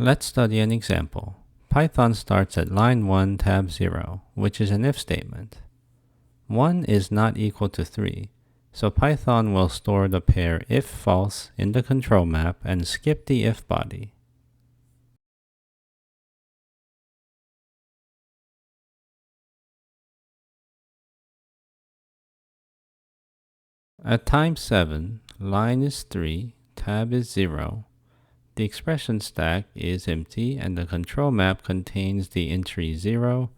Let's study an example. Python starts at line 1 tab 0, which is an if statement. 1 is not equal to 3, so Python will store the pair if false in the control map and skip the if body. At time 7, line is 3, tab is 0. The expression stack is empty and the control map contains the entry 0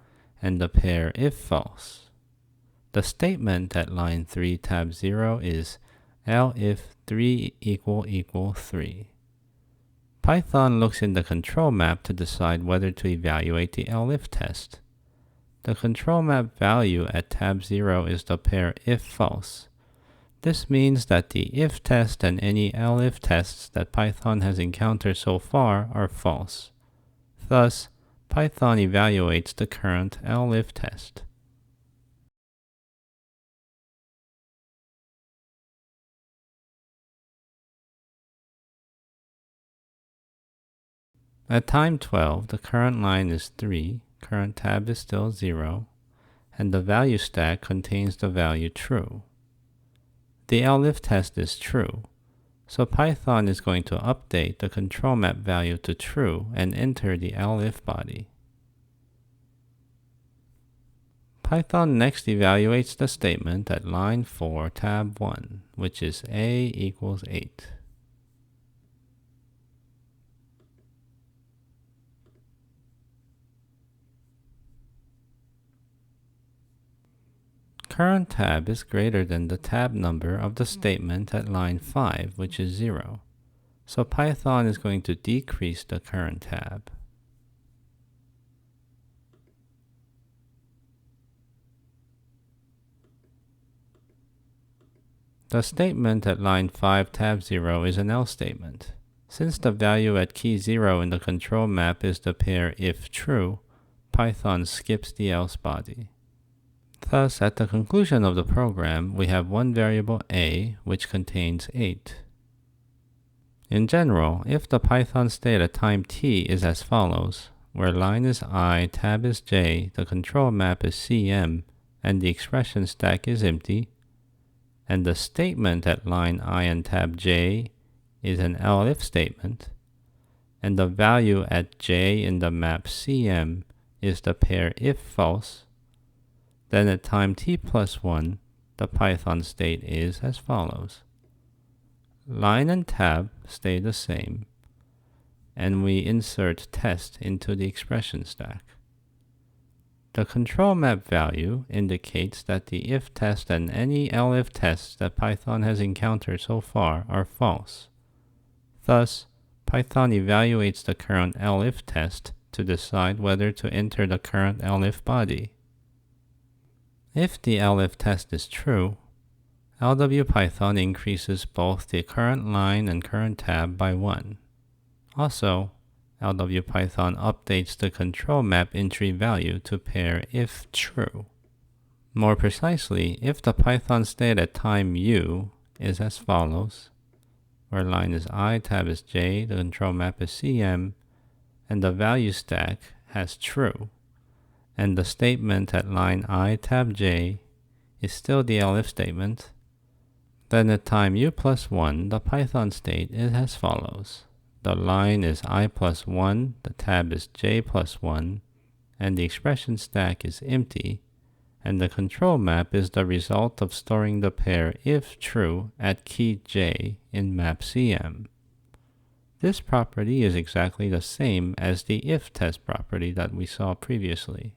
and the pair if false. The statement at line 3 tab 0 is elif 3 = 3. Python looks in the control map to decide whether to evaluate the elif test. The control map value at tab 0 is the pair if false. This means that the if test and any elif tests that Python has encountered so far are false. Thus, Python evaluates the current elif test. At time 12, the current line is 3, current tab is still 0, and the value stack contains the value true. The elif test is true, so Python is going to update the control map value to true and enter the elif body. Python next evaluates the statement at line 4 tab 1, which is a = 8. Current tab is greater than the tab number of the statement at line 5, which is 0. So Python is going to decrease the current tab. The statement at line 5 tab 0 is an else statement. Since the value at key 0 in the control map is the pair if true, Python skips the else body. Thus, at the conclusion of the program, we have one variable a, which contains 8. In general, if the Python state at time t is as follows, where line is I, tab is j, the control map is cm, and the expression stack is empty, and the statement at line I and tab j is an elif statement, and the value at j in the map cm is the pair if false, then at time t + 1, the Python state is as follows. Line and tab stay the same, and we insert test into the expression stack. The control map value indicates that the if test and any elif tests that Python has encountered so far are false. Thus, Python evaluates the current elif test to decide whether to enter the current elif body. If the elif test is true, LWPython increases both the current line and current tab by 1. Also, LWPython updates the control map entry value to pair if true. More precisely, if the Python state at time u is as follows, where line is I, tab is j, the control map is cm, and the value stack has true, and the statement at line I, tab j is still the elif statement, then at time u + 1, the Python state is as follows. The line is I + 1, the tab is j + 1, and the expression stack is empty, and the control map is the result of storing the pair if true at key j in map cm. This property is exactly the same as the if test property that we saw previously.